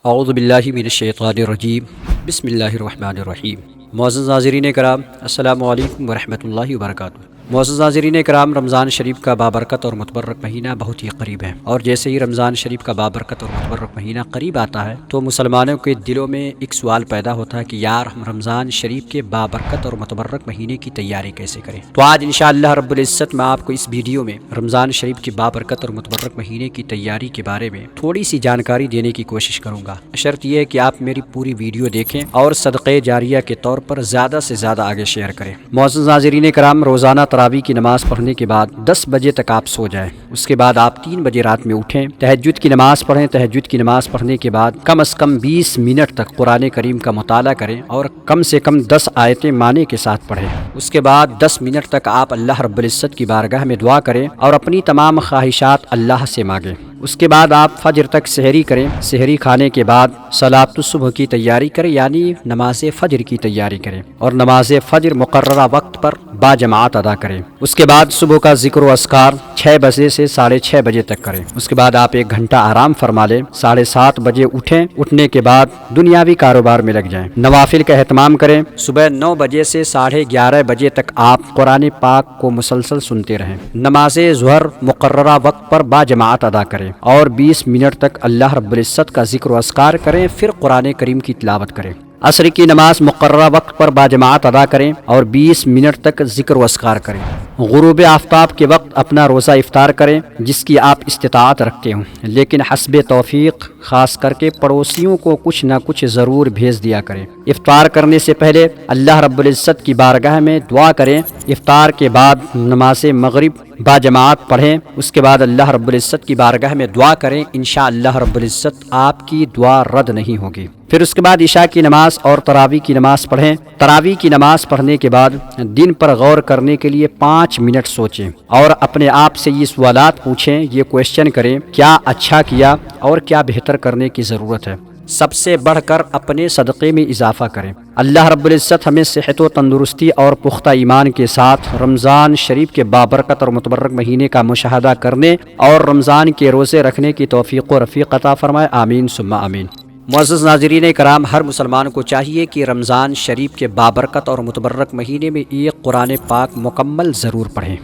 اعوذ باللہ من الشیطان الرجیم بسم اللہ الرحمن الرحیم۔ معزز ناظرین کرام، السلام علیکم ورحمۃ اللہ وبرکاتہ۔ معزز ناظرین کرام، رمضان شریف کا بابرکت اور متبرک مہینہ بہت ہی قریب ہے، اور جیسے ہی رمضان شریف کا بابرکت اور متبرک مہینہ قریب آتا ہے تو مسلمانوں کے دلوں میں ایک سوال پیدا ہوتا ہے کہ یار ہم رمضان شریف کے بابرکت اور متبرک مہینے کی تیاری کیسے کریں۔ تو آج انشاءاللہ رب العزت میں آپ کو اس ویڈیو میں رمضان شریف کی بابرکت اور متبرک مہینے کی تیاری کے بارے میں تھوڑی سی جانکاری دینے کی کوشش کروں گا۔ شرط یہ ہے کہ آپ میری پوری ویڈیو دیکھیں اور صدقے جاریہ کے طور پر زیادہ سے زیادہ آگے شیئر کریں۔ معزز ناظرین کرام، روزانہ تراویح کی نماز پڑھنے کے بعد 10 بجے تک آپ سو جائیں، اس کے بعد آپ 3 بجے رات میں اٹھیں، تہجد کی نماز پڑھیں، تہجد کی نماز پڑھنے کے بعد کم از کم 20 منٹ تک قرآن کریم کا مطالعہ کریں اور کم سے کم 10 آیتیں معنی کے ساتھ پڑھیں۔ اس کے بعد 10 منٹ تک آپ اللہ رب العزت کی بارگاہ میں دعا کریں اور اپنی تمام خواہشات اللہ سے مانگیں۔ اس کے بعد آپ فجر تک سحری کریں، سحری کھانے کے بعد صلاۃ الصبح کی تیاری کریں، یعنی نماز فجر کی تیاری کریں، اور نماز فجر مقررہ وقت پر باجماعت ادا کریں۔ اس کے بعد صبح کا ذکر و اذکار 6 بجے سے 6:30 بجے تک کریں۔ اس کے بعد آپ 1 گھنٹہ آرام فرما لیں، 7:30 بجے اٹھیں، اٹھنے کے بعد دنیاوی کاروبار میں لگ جائیں، نوافل کا اہتمام کریں۔ صبح 9 بجے سے 11:30 بجے تک آپ قرآن پاک کو مسلسل سنتے رہیں۔ نماز ظہر مقررہ وقت پر باجماعت ادا کریں اور 20 منٹ تک اللہ رب العزت کا ذکر و اذکار کریں، پھر قرآن کریم کی تلاوت کریں۔ عصر کی نماز مقررہ وقت پر باجماعت ادا کریں اور 20 منٹ تک ذکر و اذکار کریں۔ غروب آفتاب کے وقت اپنا روزہ افطار کریں جس کی آپ استطاعت رکھتے ہوں، لیکن حسب توفیق خاص کر کے پڑوسیوں کو کچھ نہ کچھ ضرور بھیج دیا کریں۔ افطار کرنے سے پہلے اللہ رب العزت کی بارگاہ میں دعا کریں۔ افطار کے بعد نماز مغرب باجماعت پڑھیں، اس کے بعد اللہ رب العزت کی بارگاہ میں دعا کریں، انشاءاللہ رب العزت آپ کی دعا رد نہیں ہوگی۔ پھر اس کے بعد عشاء کی نماز اور تراویح کی نماز پڑھیں۔ تراویح کی نماز پڑھنے کے بعد دن پر غور کرنے کے لیے 5 منٹ سوچیں اور اپنے آپ سے یہ سوالات پوچھیں، یہ کویشچن کریں، کیا اچھا کیا اور کیا بہتر کرنے کی ضرورت ہے۔ سب سے بڑھ کر اپنے صدقے میں اضافہ کریں۔ اللہ رب العزت ہمیں صحت و تندرستی اور پختہ ایمان کے ساتھ رمضان شریف کے بابرکت اور متبرک مہینے کا مشاہدہ کرنے اور رمضان کے روزے رکھنے کی توفیق و رفیق عطا فرمائے، آمین ثم آمین۔ معزز ناظرین کرام، ہر مسلمان کو چاہیے کہ رمضان شریف کے بابرکت اور متبرک مہینے میں ایک قرآن پاک مکمل ضرور پڑھیں۔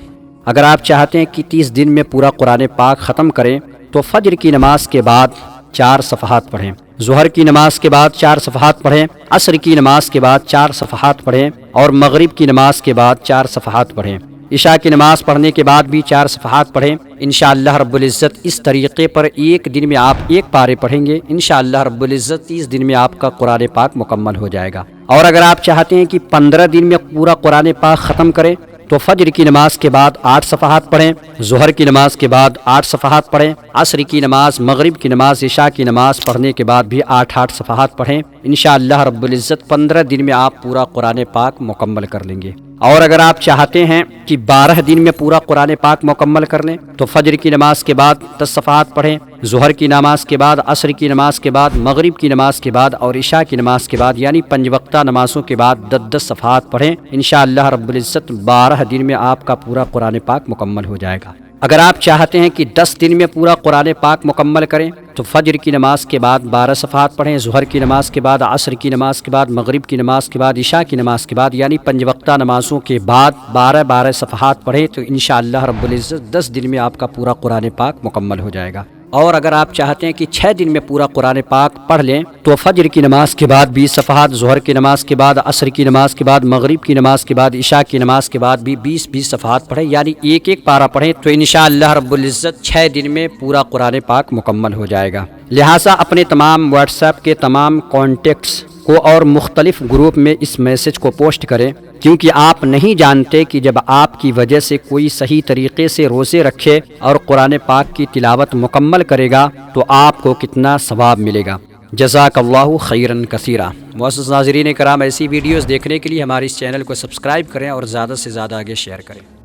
اگر آپ چاہتے ہیں کہ 30 دن میں پورا قرآن پاک ختم کریں تو فجر کی نماز کے بعد 4 صفحات پڑھیں، ظہر کی نماز کے بعد 4 صفحات پڑھیں، عصر کی نماز کے بعد 4 صفحات پڑھیں اور مغرب کی نماز کے بعد 4 صفحات پڑھیں۔ عشاء کی نماز پڑھنے کے بعد بھی 4 صفحات پڑھیں۔ انشاءاللہ رب العزت اس طریقے پر ایک دن میں آپ 1 پارے پڑھیں گے، انشاءاللہ رب العزت 30 دن میں آپ کا قرآن پاک مکمل ہو جائے گا۔ اور اگر آپ چاہتے ہیں کہ 15 دن میں پورا قرآن پاک ختم کریں تو فجر کی نماز کے بعد 8 صفحات پڑھیں، ظہر کی نماز کے بعد 8 صفحات پڑھیں، عصر کی نماز، مغرب کی نماز، عشاء کی نماز پڑھنے کے بعد بھی 8 صفحات پڑھیں۔ انشاءاللہ رب العزت 15 دن میں آپ پورا قرآن پاک مکمل کر لیں گے۔ اور اگر آپ چاہتے ہیں کہ 12 دن میں پورا قرآن پاک مکمل کر لیں تو فجر کی نماز کے بعد 10 صفحات پڑھیں، ظہر کی نماز کے بعد، عصر کی نماز کے بعد، مغرب کی نماز کے بعد اور عشاء کی نماز کے بعد، یعنی 5 وقتہ نمازوں کے بعد 10 صفحات پڑھیں۔ انشاءاللہ رب العزت 12 دن میں آپ کا پورا قرآن پاک مکمل ہو جائے گا۔ اگر آپ چاہتے ہیں کہ 10 دن میں پورا قرآن پاک مکمل کریں تو فجر کی نماز کے بعد 12 صفحات پڑھیں، ظہر کی نماز کے بعد، عصر کی نماز کے بعد، مغرب کی نماز کے بعد، عشاء کی نماز کے بعد، یعنی 5 وقتہ نمازوں کے بعد 12 صفحات پڑھیں تو انشاءاللہ رب العزت 10 دن میں آپ کا پورا قرآن پاک مکمل ہو جائے گا۔ اور اگر آپ چاہتے ہیں کہ 6 دن میں پورا قرآن پاک پڑھ لیں تو فجر کی نماز کے بعد 20 صفحات، ظہر کی نماز کے بعد، عصر کی نماز کے بعد، مغرب کی نماز کے بعد، عشاء کی نماز کے بعد بھی 20 صفحات پڑھیں، یعنی 1 پارہ پڑھیں تو انشاءاللہ رب العزت 6 دن میں پورا قرآن پاک مکمل ہو جائے گا۔ لہٰذا اپنے تمام واٹس ایپ کے تمام کانٹیکٹس کو اور مختلف گروپ میں اس میسج کو پوسٹ کریں، کیونکہ آپ نہیں جانتے کہ جب آپ کی وجہ سے کوئی صحیح طریقے سے روزے رکھے اور قرآن پاک کی تلاوت مکمل کرے گا تو آپ کو کتنا ثواب ملے گا۔ جزاک اللہ خیرا کثیرا۔ معزز ناظرین کرام، ایسی ویڈیوز دیکھنے کے لیے ہمارے اس چینل کو سبسکرائب کریں اور زیادہ سے زیادہ آگے شیئر کریں۔